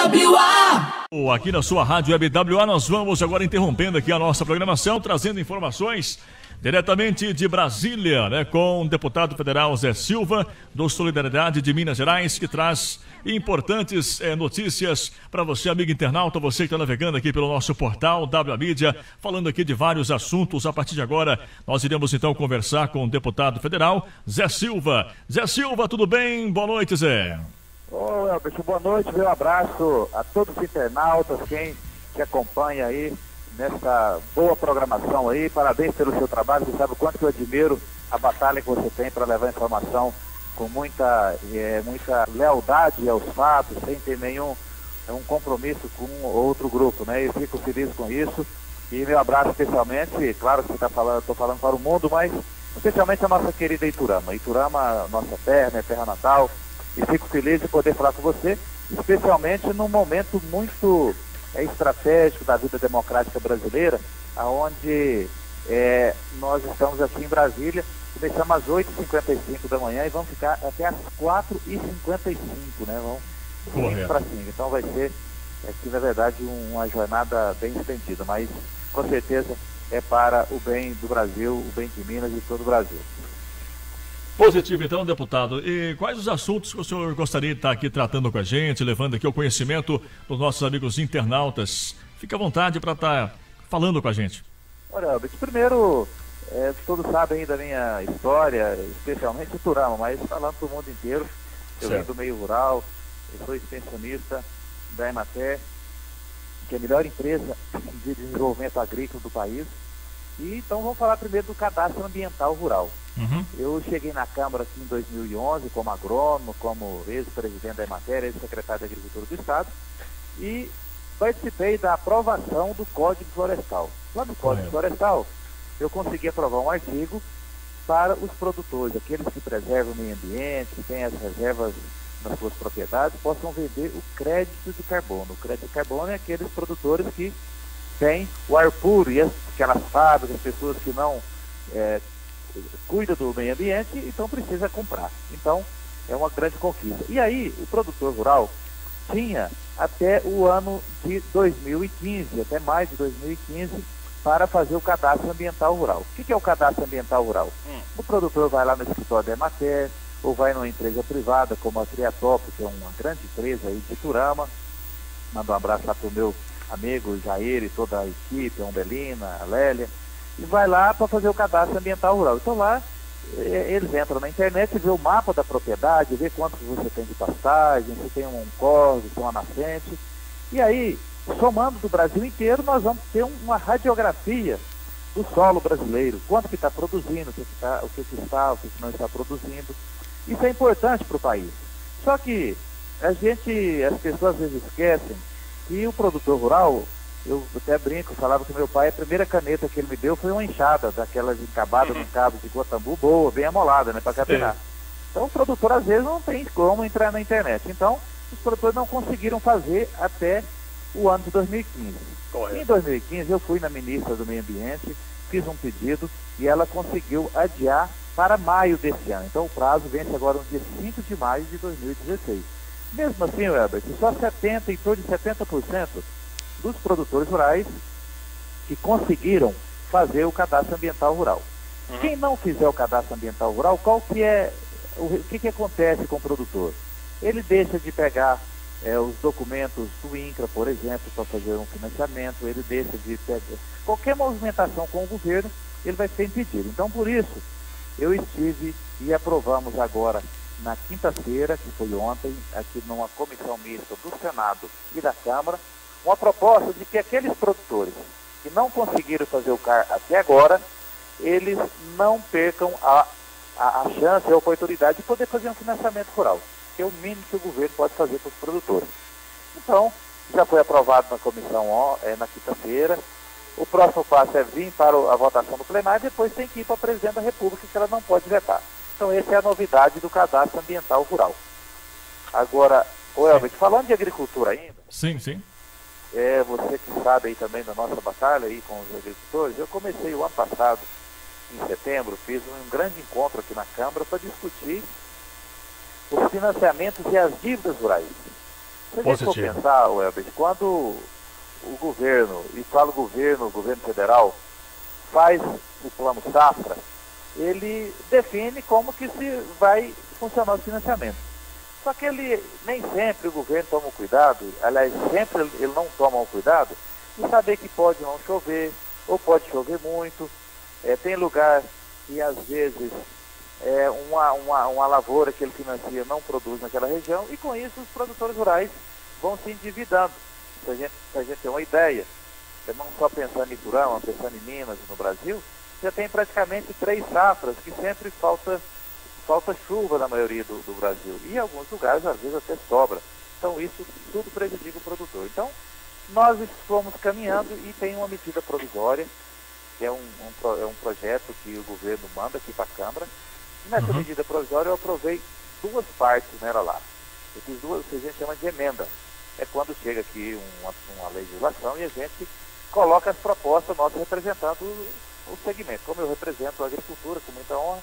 WA. Aqui na sua rádio Web WA, nós vamos agora interrompendo aqui a nossa programação, trazendo informações diretamente de Brasília, né, com o deputado federal Zé Silva, do Solidariedade de Minas Gerais, que traz importantes notícias para você, amigo internauta, você que está navegando aqui pelo nosso portal WA Mídia, falando aqui de vários assuntos. A partir de agora, nós iremos então conversar com o deputado federal Zé Silva. Zé Silva, tudo bem? Boa noite, Zé. Ô, Elberto, boa noite, meu abraço a todos os internautas, quem te acompanha aí nessa boa programação aí, parabéns pelo seu trabalho, você sabe o quanto que eu admiro a batalha que você tem para levar informação com muita lealdade aos fatos, sem ter nenhum compromisso com outro grupo, né? Eu fico feliz com isso e meu abraço especialmente, claro que você estou falando para o mundo, mas especialmente a nossa querida Iturama. Iturama, nossa terra, minha terra natal, e fico feliz de poder falar com você, especialmente num momento muito estratégico da vida democrática brasileira, onde nós estamos aqui em Brasília, começamos às 8h55 da manhã e vamos ficar até às 4h55, né? Vamos para cima. Então vai ser aqui, na verdade, uma jornada bem estendida, mas com certeza é para o bem do Brasil, o bem de Minas e de todo o Brasil. Positivo, então, deputado. E quais os assuntos que o senhor gostaria de estar aqui tratando com a gente, levando aqui o conhecimento dos nossos amigos internautas? Fique à vontade para estar falando com a gente. Olha, Albert, primeiro, todos sabem aí da minha história, especialmente o Turama, mas falando para o mundo inteiro, eu venho do meio rural, eu sou extensionista da Emater, que é a melhor empresa de desenvolvimento agrícola do país. E então vamos falar primeiro do cadastro ambiental rural. Eu cheguei na Câmara aqui em 2011 como agrônomo, como ex-presidente da Emater, ex-secretário da Agricultura do Estado, e participei da aprovação do Código Florestal. Lá no Código Florestal, eu consegui aprovar um artigo para os produtores, aqueles que preservam o meio ambiente, que têm as reservas nas suas propriedades, possam vender o crédito de carbono. O crédito de carbono é aqueles produtores que têm o ar puro, e aquelas fábricas, pessoas que não cuida do meio ambiente, então precisa comprar. Então, é uma grande conquista. E aí, o produtor rural tinha até o ano de 2015, até mais de 2015, para fazer o cadastro ambiental rural. O que é o cadastro ambiental rural? O produtor vai lá no escritório da Emater, ou vai numa empresa privada, como a Triatop, que é uma grande empresa aí de Turama. Mando um abraço lá para o meu amigo Jair e toda a equipe, a Umbelina, a Lélia, e vai lá para fazer o cadastro ambiental rural. Então lá, eles entram na internet, vê o mapa da propriedade, vê quanto você tem de pastagem, se tem um córrego, se tem uma nascente. E aí, somando do Brasil inteiro, nós vamos ter uma radiografia do solo brasileiro, quanto que está produzindo, o que não está produzindo. Isso é importante para o país. Só que as pessoas às vezes esquecem que o produtor rural, eu até brinco, falava que meu pai, a primeira caneta que ele me deu foi uma enxada, daquelas encabadas no cabo de Gotambu, boa, bem amolada, né, para capinar. Então o produtor às vezes não tem como entrar na internet. Então os produtores não conseguiram fazer até o ano de 2015. Correto. Em 2015 eu fui na ministra do Meio Ambiente, fiz um pedido e ela conseguiu adiar para maio desse ano. Então o prazo vence agora no dia 5 de maio de 2016. Mesmo assim, Herbert, só em torno de 70% dos produtores rurais que conseguiram fazer o cadastro ambiental rural. Quem não fizer o cadastro ambiental rural, o que acontece com o produtor? Ele deixa de pegar os documentos do INCRA, por exemplo, para fazer um financiamento, ele deixa de pegar qualquer movimentação com o governo, ele vai ser impedido. Então, por isso, eu estive e aprovamos agora, na quinta-feira, que foi ontem, aqui numa comissão mista do Senado e da Câmara, uma proposta de que aqueles produtores que não conseguiram fazer o CAR até agora, eles não percam a chance, a oportunidade de poder fazer um financiamento rural, que é o mínimo que o governo pode fazer para os produtores. Então, já foi aprovado na comissão na quinta-feira. O próximo passo é vir para a votação do plenário e depois tem que ir para a presidente da República, que ela não pode vetar. Então, essa é a novidade do cadastro ambiental rural. Agora, Elber, falando de agricultura ainda... Sim. Você que sabe aí também da nossa batalha aí com os agricultores, eu comecei o ano passado, em setembro, fiz um grande encontro aqui na Câmara para discutir os financiamentos e as dívidas rurais. Se a gente for pensar, Welber, quando o governo, e falo governo, o governo federal, faz o plano safra, ele define como que se vai funcionar o financiamento. Só que ele, nem sempre o governo toma o cuidado, aliás, sempre ele não toma o cuidado de saber que pode não chover, ou pode chover muito. Tem lugar que às vezes uma lavoura que ele financia não produz naquela região, e com isso os produtores rurais vão se endividando. Se a gente ter uma ideia, não só pensando em Iturama, pensando em Minas e no Brasil, já tem praticamente 3 safras que sempre falta chuva na maioria do Brasil. E em alguns lugares, às vezes, até sobra. Então, isso tudo prejudica o produtor. Então, nós fomos caminhando e tem uma medida provisória, que é um projeto que o governo manda aqui para a Câmara. E nessa medida provisória eu aprovei 2 partes nela lá. Eu fiz 2, que a gente chama de emenda. É quando chega aqui uma legislação e a gente coloca as propostas nossas representando o segmento. Como eu represento a agricultura com muita honra.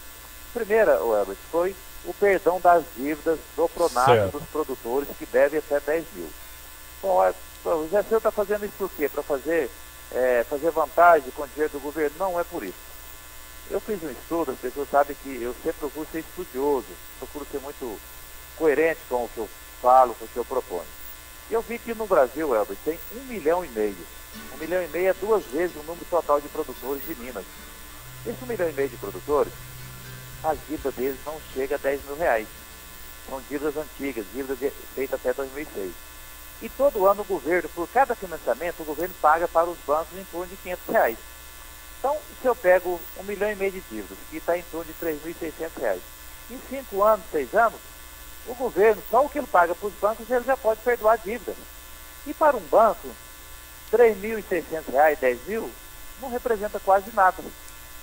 Primeira, Welber, foi o perdão das dívidas do Pronaf dos produtores que devem até 10 mil. Bom, o Zé Seu está fazendo isso por quê? Para fazer vantagem com o dinheiro do governo? Não é por isso. Eu fiz um estudo, as pessoas sabem que eu sempre procuro ser estudioso, procuro ser muito coerente com o que eu falo, com o que eu proponho. E eu vi que no Brasil, Welber, tem 1,5 milhão. 1,5 milhão é 2 vezes o número total de produtores de Minas. Esse 1,5 milhão de produtores, as dívidas deles não chegam a 10 mil reais. São dívidas antigas, dívidas feitas até 2006. E todo ano o governo, por cada financiamento, o governo paga para os bancos em torno de 500 reais. Então, se eu pego 1,5 milhão de dívidas, que está em torno de 3.600 reais, em 5 anos, 6 anos, o governo, só o que ele paga para os bancos, ele já pode perdoar a dívida. E para um banco, 3.600 reais, 10 mil, não representa quase nada.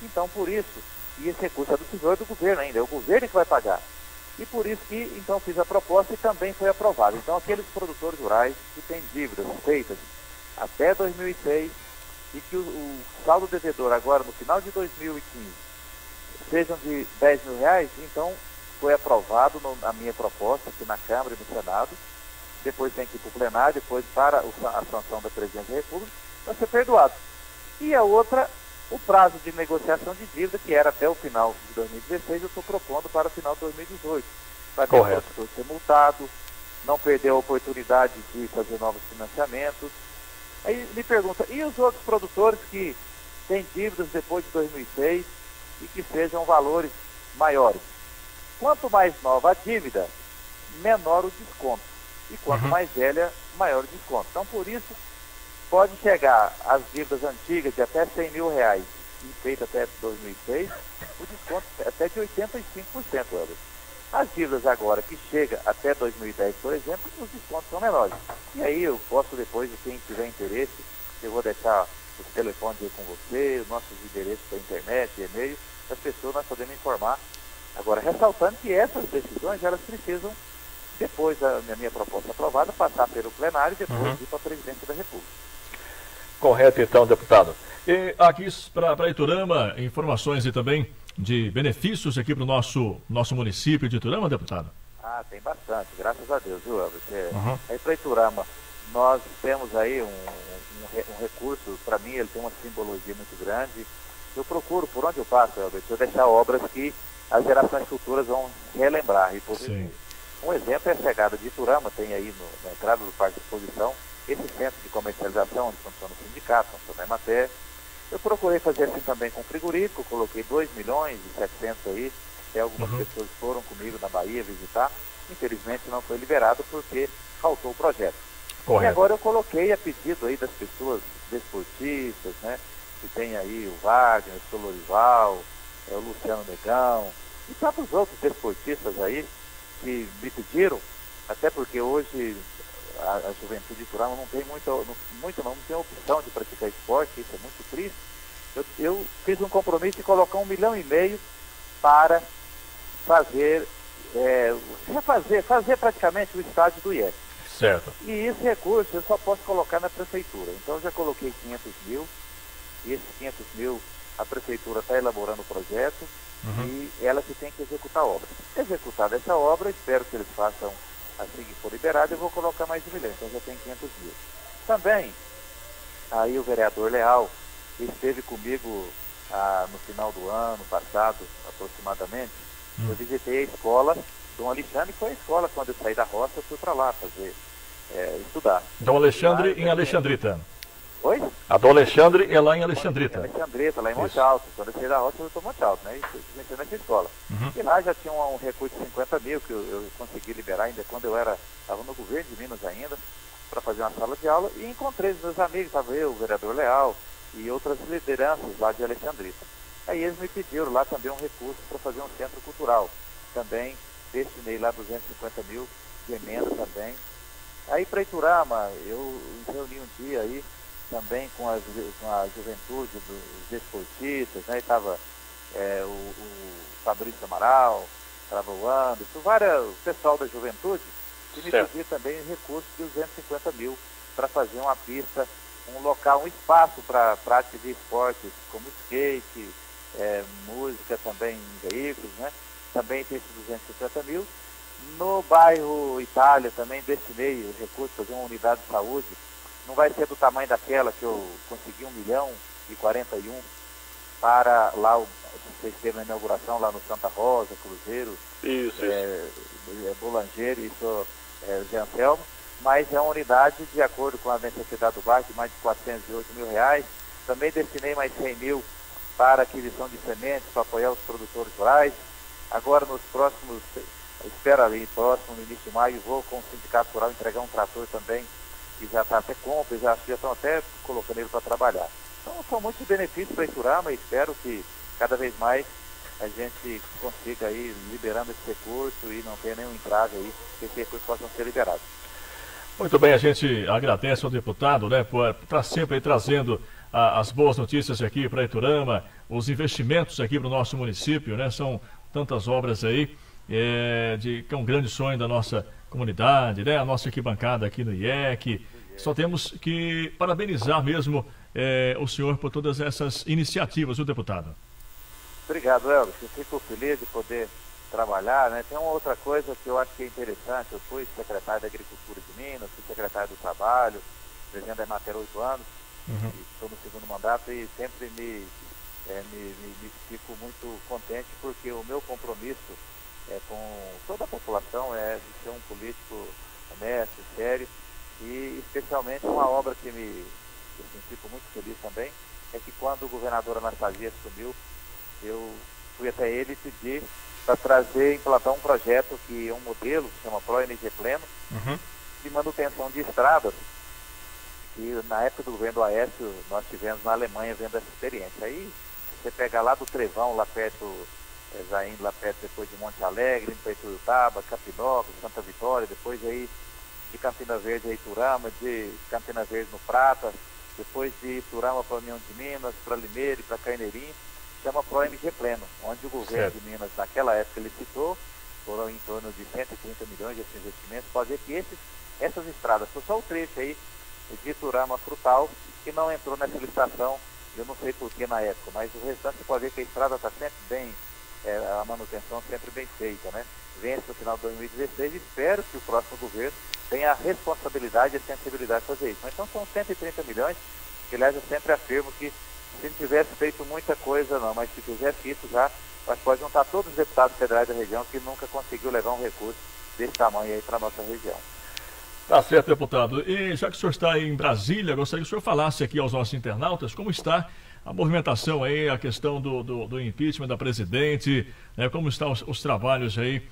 Então, por isso, e esse recurso é do Tesouro do governo ainda, é o governo que vai pagar. E por isso que, então, fiz a proposta e também foi aprovada. Então, aqueles produtores rurais que têm dívidas feitas até 2006 e que o saldo devedor agora, no final de 2015, sejam de 10 mil reais, então, foi aprovado a minha proposta aqui na Câmara e no Senado. Depois tem que ir para o plenário, depois para a sanção da Presidência da República, para ser perdoado. E a outra, o prazo de negociação de dívida, que era até o final de 2016, eu estou propondo para o final de 2018. Para que o produtor ser multado, não perder a oportunidade de fazer novos financiamentos. Aí me pergunta, e os outros produtores que têm dívidas depois de 2006 e que sejam valores maiores? Quanto mais nova a dívida, menor o desconto. E quanto mais velha, maior o desconto. Então, por isso, pode chegar às dívidas antigas de até 100 mil reais e feita até 2006, o desconto é até de 85%. Welber. As dívidas agora que chega até 2010, por exemplo, os descontos são menores. E aí eu posso depois, de quem tiver interesse, eu vou deixar os telefones aí com você, os nossos endereços da internet, e-mail, as pessoas nós podemos informar. Agora, ressaltando que essas decisões, elas precisam, depois da minha proposta aprovada, passar pelo plenário e depois ir para a Presidência da República. Correto, então, deputado. E aqui para Iturama, informações e também de benefícios aqui para o nosso município de Iturama, deputado? Tem bastante, graças a Deus, viu, Elvis? Aí para Iturama, nós temos aí um recurso, para mim ele tem uma simbologia muito grande. Eu procuro, por onde eu passo, Elvis, eu deixar obras que as gerações futuras vão relembrar. E um exemplo é a chegada de Iturama, tem aí na entrada do Parque de Exposição, esse centro de comercialização, onde funciona o sindicato, funciona a Emater. Eu procurei fazer assim também com frigorífico, coloquei 2 milhões e 700 aí, até algumas pessoas foram comigo na Bahia visitar, infelizmente não foi liberado porque faltou o projeto. Correto. E agora eu coloquei a pedido aí das pessoas desportistas, né, que tem aí o Wagner, o Solorival, o Luciano Negão, e tantos outros desportistas aí que me até porque hoje a juventude de Iturama não tem não tem opção de praticar esporte, isso é muito triste. Eu fiz um compromisso de colocar 1,5 milhão para fazer praticamente o estádio do IEF. Certo. E esse recurso eu só posso colocar na prefeitura. Então eu já coloquei 500 mil, e esses 500 mil a prefeitura está elaborando o projeto e ela que tem que executar a obra. Executada essa obra, espero que eles façam assim que for liberado, eu vou colocar mais 1 milhão, então já tem 500 mil. Também, aí o vereador Leal esteve comigo no final do ano passado, aproximadamente. Eu visitei a escola Dom Alexandre, que foi a escola quando eu saí da roça, eu fui para lá fazer, estudar. Dom Alexandre em Alexandrita. Oi? A Dom Alexandre é lá em Alexandrita. Alexandrita, lá em Monte Alto. Quando eu saí da roça, eu fui para Monte Alto, né? E entrei nessa escola. E lá já tinha um recurso de 50 mil que eu consegui liberar ainda quando eu estava no governo de Minas ainda, para fazer uma sala de aula, e encontrei os meus amigos, estava eu, o vereador Leal e outras lideranças lá de Alexandrita. Aí eles me pediram lá também um recurso para fazer um centro cultural. Também destinei lá 250 mil de emenda também. Aí para Iturama, eu reuni um dia aí também com a juventude dos desportistas, né? Estava o Fabrício Amaral, estava o Anderson, o pessoal da juventude, e me pediu também recurso de 250 mil para fazer uma pista, um local, um espaço para prática de esportes como skate, música também em veículos, né? Também tem esses 250 mil. No bairro Itália também destinei o recurso para fazer uma unidade de saúde. Não vai ser do tamanho daquela que eu consegui 1.041.000 para lá, vocês teve a inauguração lá no Santa Rosa, Cruzeiro, Boulanger e Jean Selmo, mas é uma unidade de acordo com a necessidade do bairro, de mais de 408 mil reais. Também destinei mais 100 mil para aquisição de sementes, para apoiar os produtores rurais. Agora nos próximos, espero ali, próximo, no início de maio, vou com o Sindicato Rural entregar um trator também, que já está até compra, já estão até colocando ele para trabalhar. Então são muitos benefícios para Iturama e espero que cada vez mais a gente consiga aí liberando esse recurso e não tenha nenhum entrave aí, que esse recurso possa ser liberado. Muito bem, a gente agradece ao deputado, né, por estar sempre aí trazendo as boas notícias aqui para Iturama, os investimentos aqui para o nosso município, né, são tantas obras aí, que é um grande sonho da nossa comunidade, né, a nossa arquibancada aqui no IEC. Só temos que parabenizar mesmo o senhor por todas essas iniciativas, viu, deputado? Obrigado, Elvis. Eu fico feliz de poder trabalhar, né? Tem uma outra coisa que eu acho que é interessante. Eu fui secretário da Agricultura de Minas, fui secretário do Trabalho, presidente da Emater há 8 anos, e estou no segundo mandato e sempre me fico muito contente porque o meu compromisso com toda a população é de ser um político honesto, sério, e especialmente uma obra que eu fico muito feliz também, é que quando o governador Anastasia assumiu, eu fui até ele e pedi para implantar um projeto que é um modelo que chama ProEnergia Pleno, de manutenção de estradas, que na época do governo do Aécio nós tivemos na Alemanha vendo essa experiência. Aí você pega lá do Trevão, lá perto, já indo lá perto depois de Monte Alegre, indo para Ituiutaba, Capinópolis, Santa Vitória, depois aí de Campina Verde a Iturama, de Campina Verde no Prata, depois de Iturama para União de Minas, para Limeira e para Carneirinho, chama ProMG Pleno, onde o governo de Minas, naquela época, ele citou, foram em torno de 130 milhões de investimentos, pode ver que essas estradas, foi só o trecho aí de Iturama Frutal, que não entrou nessa licitação, eu não sei por que na época, mas o restante você pode ver que a estrada está sempre bem, a manutenção sempre bem feita, né? Vence no final de 2016 e espero que o próximo governo tenha a responsabilidade e a sensibilidade de fazer isso. Mas então são 130 milhões, que aliás eu sempre afirmo que se não tivesse feito muita coisa não, mas se fizesse isso já, nós pode juntar todos os deputados federais da região que nunca conseguiu levar um recurso desse tamanho aí para a nossa região. Tá certo, deputado. E já que o senhor está aí em Brasília, gostaria que o senhor falasse aqui aos nossos internautas como está a movimentação aí, a questão do impeachment da presidente, né, como estão os trabalhos aí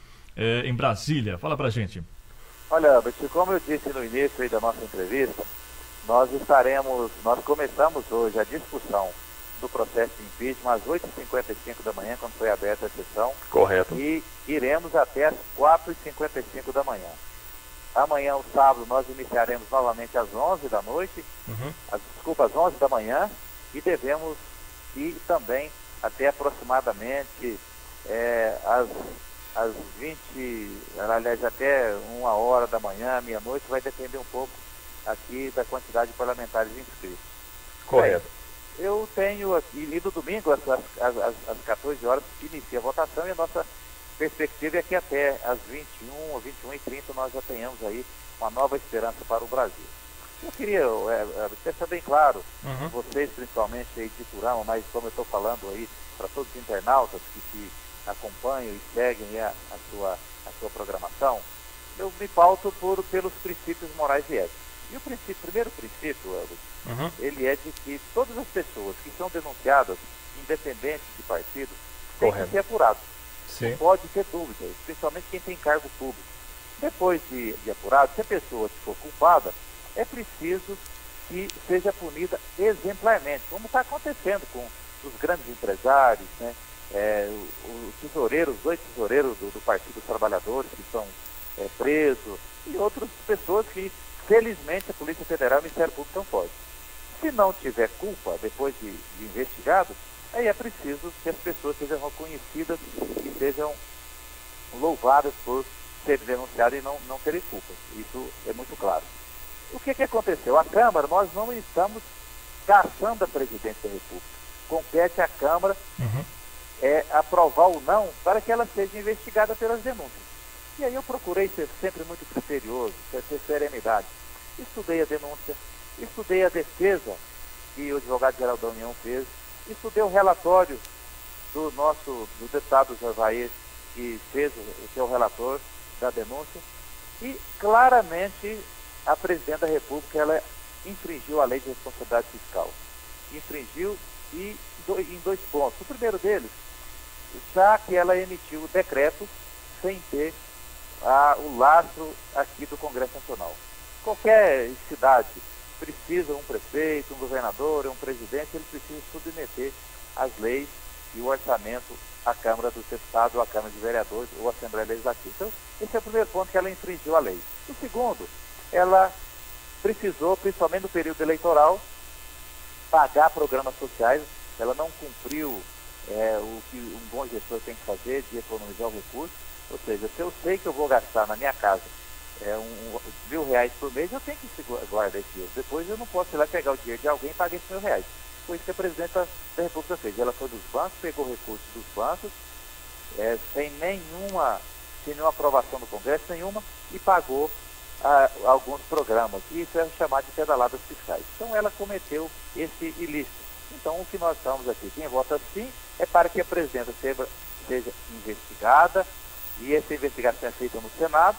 em Brasília. Fala pra gente. Olha, Albert, como eu disse no início aí da nossa entrevista, nós começamos hoje a discussão do processo de impeachment às 8h55 da manhã, quando foi aberta a sessão. Correto. E iremos até às 4h55 da manhã. Amanhã, o sábado, nós iniciaremos novamente às 11 da noite, às 11 da manhã, e devemos ir também até aproximadamente às 20, aliás, até 1h da manhã, meia-noite, vai depender um pouco aqui da quantidade de parlamentares inscritos. Correto. Eu tenho aqui, e no domingo, às 14 horas, inicia a votação e a nossa perspectiva é que até às 21h30 nós já tenhamos aí uma nova esperança para o Brasil. Eu queria deixar bem claro, vocês principalmente aí de Turama, mas como eu estou falando aí para todos os internautas que acompanham e seguem a sua programação, eu me pauto pelos princípios morais e éticos. E o primeiro princípio, Elvis, ele é de que todas as pessoas que são denunciadas, independente de partido, têm que ser apuradas. Sim. Não pode ter dúvida, principalmente quem tem cargo público. Depois de apurado, se a pessoa for culpada, é preciso que seja punida exemplarmente, como está acontecendo com os grandes empresários, né? Os dois tesoureiros do Partido dos Trabalhadores que são presos, e outras pessoas que, felizmente, a Polícia Federal e o Ministério Público não pode. Se não tiver culpa, depois de investigado, aí é preciso que as pessoas sejam reconhecidas e sejam louvadas por serem denunciadas e não terem culpa. Isso é muito claro. O que aconteceu? A Câmara, nós não estamos caçando a presidente da República. Compete à Câmara aprovar ou não para que ela seja investigada pelas denúncias. E aí eu procurei ser sempre muito criterioso, ter serenidade. Estudei a denúncia, estudei a defesa que o advogado-geral da União fez, estudei o relatório do deputado Javaí, que fez o seu relator da denúncia, e claramente a presidente da República ela infringiu a lei de responsabilidade fiscal. Infringiu em dois pontos. O primeiro deles, já que ela emitiu o decreto sem ter o lastro aqui do Congresso Nacional. Qualquer cidade precisa um prefeito, um governador, um presidente, ele precisa submeter as leis e o orçamento à Câmara dos Deputados, ou à Câmara de Vereadores, ou à Assembleia Legislativa. Então, esse é o primeiro ponto que ela infringiu a lei. O segundo, ela precisou, principalmente no período eleitoral, pagar programas sociais. Ela não cumpriu o que um bom gestor tem que fazer, de economizar o recurso. Ou seja, se eu sei que eu vou gastar na minha casa R$1.000 por mês, eu tenho que guardar esse dinheiro. Depois eu não posso ir lá pegar o dinheiro de alguém e pagar esses R$1.000. Foi isso que a presidenta da República fez. Ela foi dos bancos, pegou recursos dos bancos, sem nenhuma aprovação do Congresso, e pagou alguns programas. E isso é chamado de pedaladas fiscais. Então ela cometeu esse ilícito. Então o que nós estamos aqui, quem vota sim, é para que a presidenta seja investigada, e essa investigação é feita no Senado,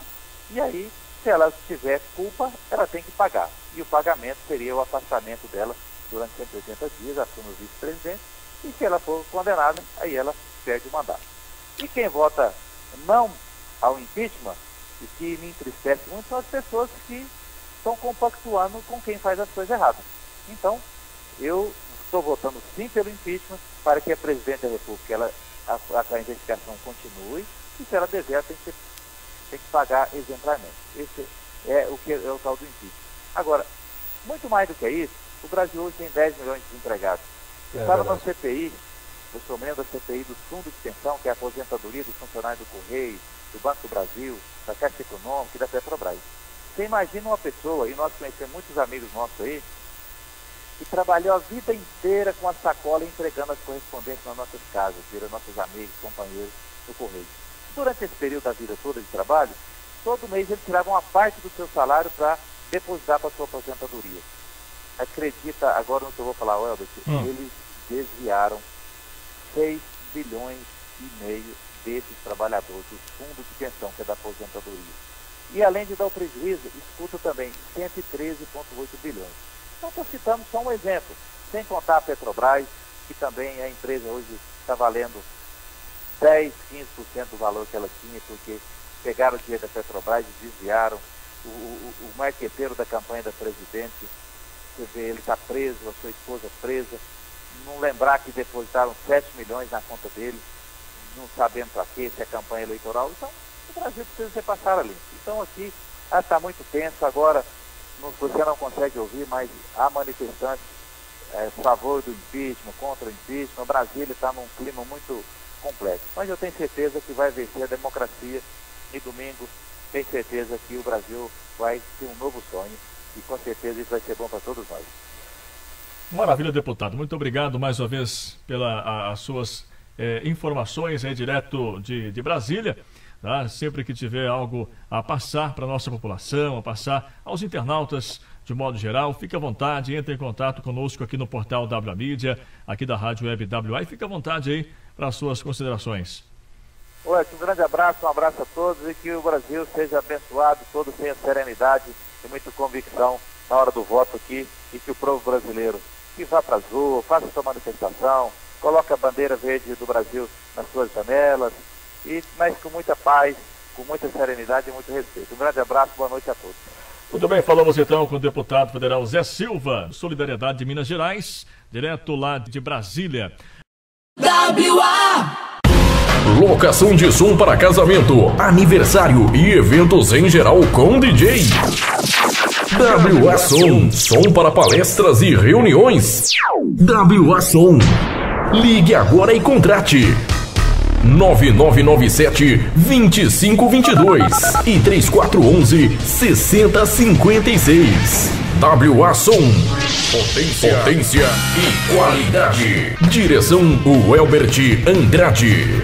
e aí, se ela tiver culpa, ela tem que pagar. E o pagamento seria o afastamento dela durante 180 dias, assume o vice-presidente, e se ela for condenada, aí ela perde o mandato. E quem vota não ao impeachment, e que me entristece muito, são as pessoas que estão compactuando com quem faz as coisas erradas. Então, eu estou votando sim pelo impeachment, para que a presidente da República, a investigação continue, e se ela dever, ela tem que pagar exemplarmente. Esse é o tal do impeachment. Agora, muito mais do que isso, o Brasil hoje tem 10 milhões de desempregados. Estava na CPI, eu sou membro da CPI do Fundo de Pensão, que é a aposentadoria dos funcionários do Correio, do Banco do Brasil, da Caixa Econômica e da Petrobras. Você imagina uma pessoa, e nós conhecemos muitos amigos nossos aí, que trabalhou a vida inteira com a sacola entregando as correspondências nas nossas casas, viram nossos amigos, companheiros do Correio. Durante esse período da vida toda de trabalho, todo mês eles tiravam uma parte do seu salário para depositar para a sua aposentadoria. Acredita, agora no que eu vou falar, Welber, eles desviaram 6,5 bilhões desses trabalhadores, do fundo de pensão, que é da aposentadoria. E além de dar o prejuízo, escuta também 113,8 bilhões. Então estou citando só um exemplo, sem contar a Petrobras, que também a empresa hoje está valendo 10, 15% do valor que ela tinha, porque pegaram o dinheiro da Petrobras e desviaram. O marqueteiro da campanha da presidente, você vê, ele está preso, a sua esposa presa, não lembrar que depositaram 7 milhões na conta dele, não sabendo para quê, se é campanha eleitoral. Então, o Brasil precisa ser passado ali. Então aqui, está muito tenso, agora você não consegue ouvir, mas há manifestantes a favor do impeachment, contra o impeachment. O Brasil está num clima muito complexo. Mas eu tenho certeza que vai vencer a democracia e domingo tenho certeza que o Brasil vai ter um novo sonho e com certeza isso vai ser bom para todos nós. Maravilha, deputado. Muito obrigado mais uma vez pelas suas informações aí direto de Brasília. Tá? Sempre que tiver algo a passar para a nossa população, a passar aos internautas de modo geral, fique à vontade, entre em contato conosco aqui no portal WA Mídia, aqui da Rádio Web WA, e fique à vontade aí para as suas considerações. Oi, um grande abraço, um abraço a todos e que o Brasil seja abençoado, todos tenham serenidade e muita convicção na hora do voto aqui, e que o povo brasileiro que vá para as ruas, faça sua manifestação, coloque a bandeira verde do Brasil nas suas janelas, mas com muita paz, com muita serenidade e muito respeito. Um grande abraço, boa noite a todos. Muito bem, falamos então com o deputado federal Zé Silva, Solidariedade de Minas Gerais, direto lá de Brasília. WA! Locação de som para casamento, aniversário e eventos em geral com DJ. WA Som, som para palestras e reuniões. WA Som. Ligue agora e contrate. 9997-2522 e 3411-6056. WA Som. Potência e qualidade. Direção: o Elbert Andrade.